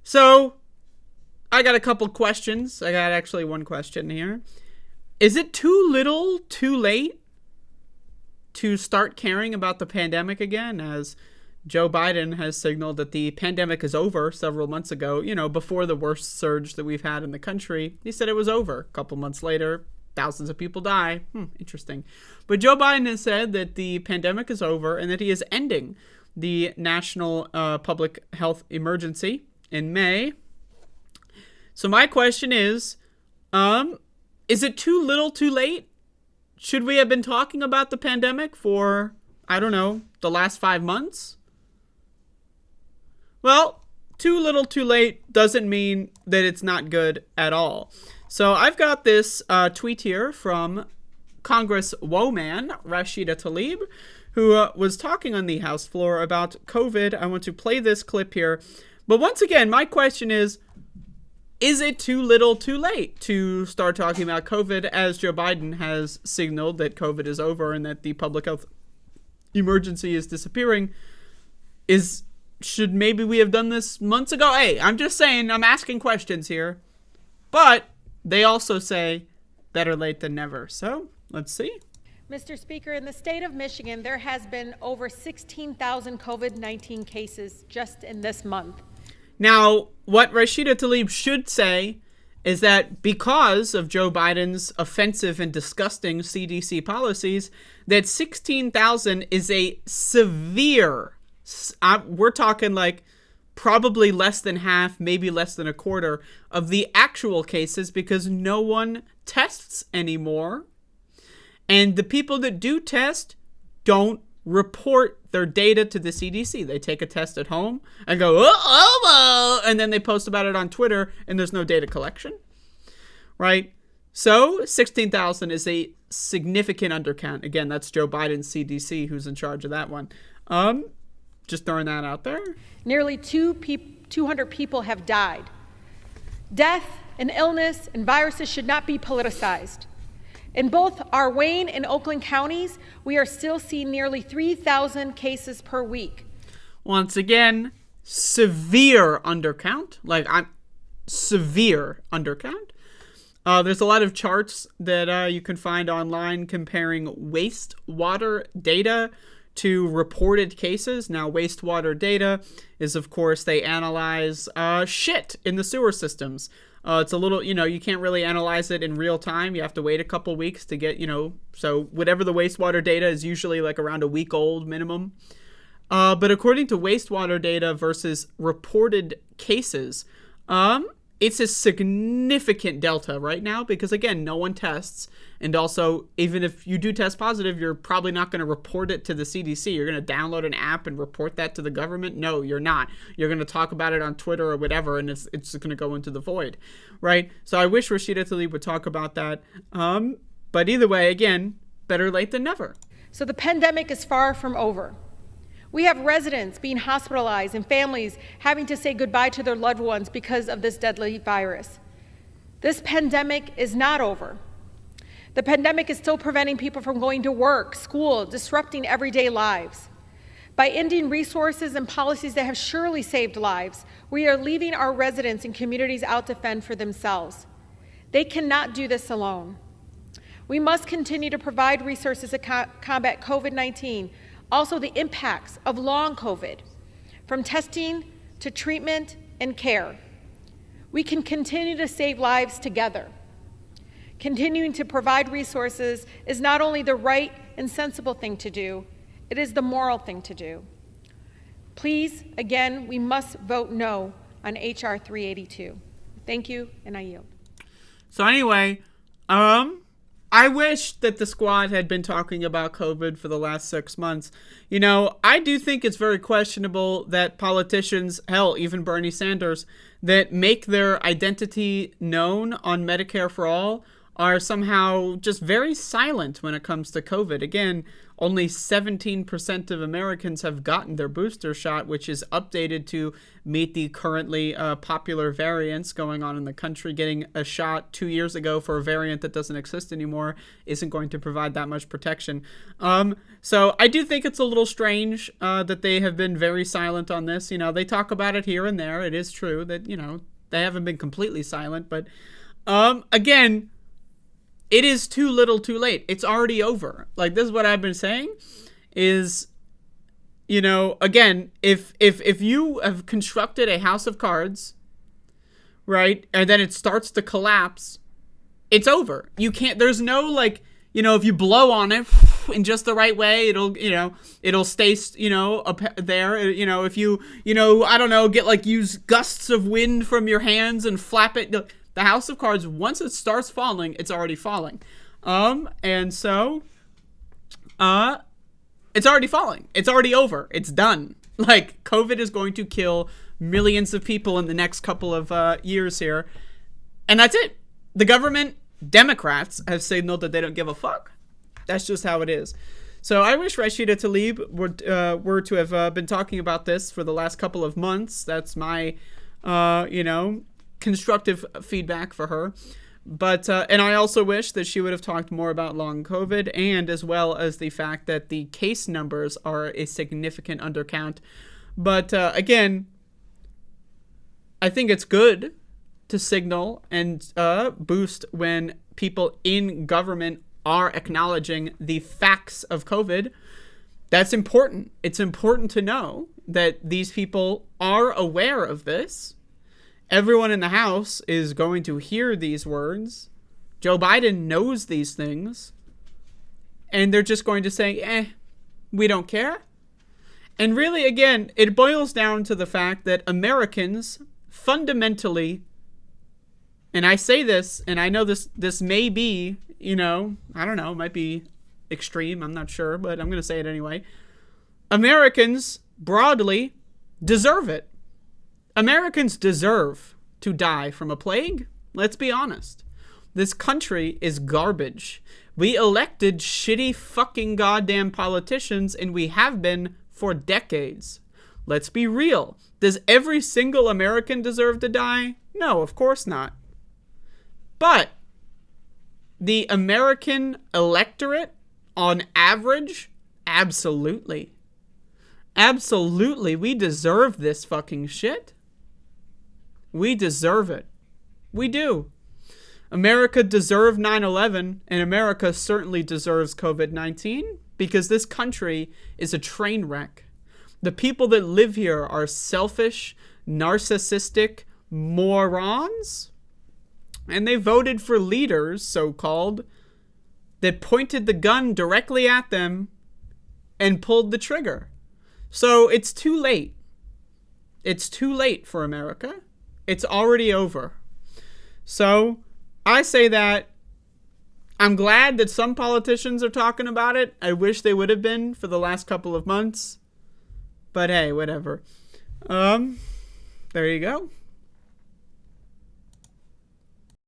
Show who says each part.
Speaker 1: So, I got a couple questions. I got actually one question here. Is it too little, too late to start caring about the pandemic again, as Joe Biden has signaled that the pandemic is over several months ago, before the worst surge that we've had in the country? He said it was over. A couple months later, thousands of people die. Interesting. But Joe Biden has said that the pandemic is over and that he is ending the national public health emergency in May. So my question is it too little, too late? Should we have been talking about the pandemic for, I don't know, the last 5 months? Well, too little, too late doesn't mean that it's not good at all. So I've got this tweet here from Congress woman Rashida Tlaib, who was talking on the House floor about COVID. I want to play this clip here. But once again, my question is it too little, too late to start talking about COVID, as Joe Biden has signaled that COVID is over and that the public health emergency is disappearing? Should maybe we have done this months ago? Hey, I'm just saying, I'm asking questions here. But they also say better late than never. So let's see.
Speaker 2: Mr. Speaker, in the state of Michigan, there has been over 16,000 COVID-19 cases just in this month.
Speaker 1: Now, what Rashida Tlaib should say is that because of Joe Biden's offensive and disgusting CDC policies, that 16,000 is a severe, we're talking like probably less than half, maybe less than a quarter of the actual cases, because no one tests anymore. And the people that do test don't report their data to the CDC. They take a test at home and go, oh, and then they post about it on Twitter, and there's no data collection, right? So 16,000 is a significant undercount. Again, that's Joe Biden's CDC who's in charge of that one. Just throwing that out there.
Speaker 2: Nearly 200 people have died. Death and illness and viruses should not be politicized. In both our Wayne and Oakland counties, we are still seeing nearly 3,000 cases per week.
Speaker 1: Once again, severe undercount. Severe undercount. There's a lot of charts that you can find online comparing wastewater data to reported cases. Now, wastewater data is, of course, they analyze shit in the sewer systems. It's a little, you can't really analyze it in real time. You have to wait a couple weeks to get, so whatever the wastewater data is usually like around a week old minimum. But according to wastewater data versus reported cases, it's a significant delta right now because, again, no one tests. And also, even if you do test positive, you're probably not going to report it to the CDC. You're going to download an app and report that to the government? No, you're not. You're going to talk about it on Twitter or whatever, and it's going to go into the void, right? So I wish Rashida Tlaib would talk about that. But either way, again, better late than never.
Speaker 2: So the pandemic is far from over. We have residents being hospitalized and families having to say goodbye to their loved ones because of this deadly virus. This pandemic is not over. The pandemic is still preventing people from going to work, school, disrupting everyday lives. By ending resources and policies that have surely saved lives, we are leaving our residents and communities out to fend for themselves. They cannot do this alone. We must continue to provide resources to combat COVID-19, also the impacts of long COVID, from testing to treatment and care. We can continue to save lives together. Continuing to provide resources is not only the right and sensible thing to do, it is the moral thing to do. Please, again, we must vote no on H.R. 382. Thank you, and I yield.
Speaker 1: So anyway, I wish that the squad had been talking about COVID for the last 6 months. I do think it's very questionable that politicians, hell, even Bernie Sanders, that make their identity known on Medicare for All are somehow just very silent when it comes to COVID. Again, only 17% of Americans have gotten their booster shot, which is updated to meet the currently popular variants going on in the country. Getting a shot 2 years ago for a variant that doesn't exist anymore isn't going to provide that much protection. So I do think it's a little strange that they have been very silent on this. You know, they talk about it here and there. It is true that, you know, they haven't been completely silent. But again, it is too little too late. It's already over. Like, this is what I've been saying is, you know, again, if you have constructed a house of cards, right, and then it starts to collapse, it's over. You can't, there's no, like, you know, if you blow on it in just the right way, it'll, you know, it'll stay, you know, up there. You know, if you, you know, I don't know, use gusts of wind from your hands and flap it. The house of cards, once it starts falling, it's already falling. And so, it's already falling. It's already over. It's done. Like, COVID is going to kill millions of people in the next couple of years here. And that's it. The government, Democrats, have signaled that they don't give a fuck. That's just how it is. So I wish Rashida Tlaib were to have been talking about this for the last couple of months. That's my, you know, constructive feedback for her. But and I also wish that she would have talked more about long COVID, and as well as the fact that the case numbers are a significant undercount. But again, I think it's good to signal and boost when people in government are acknowledging the facts of COVID. That's important. It's important to know that these people are aware of this. Everyone in the House is going to hear these words. Joe Biden knows these things. And they're just going to say, we don't care. And really, again, it boils down to the fact that Americans fundamentally, and I say this, and I know this may be, you know, I don't know, it might be extreme, I'm not sure, but I'm going to say it anyway. Americans, broadly, deserve it. Americans deserve to die from a plague. Let's be honest. This country is garbage. We elected shitty fucking goddamn politicians, and we have been for decades. Let's be real. Does every single American deserve to die? No, of course not. But the American electorate, on average, absolutely. Absolutely, we deserve this fucking shit. We deserve it. We do. America deserved 9/11, and America certainly deserves COVID-19 because this country is a train wreck. The people that live here are selfish, narcissistic morons, and they voted for leaders, so-called, that pointed the gun directly at them and pulled the trigger. So it's too late. It's too late for America. It's already over. So I say that I'm glad that some politicians are talking about it. I wish they would have been for the last couple of months. But hey, whatever. There you go.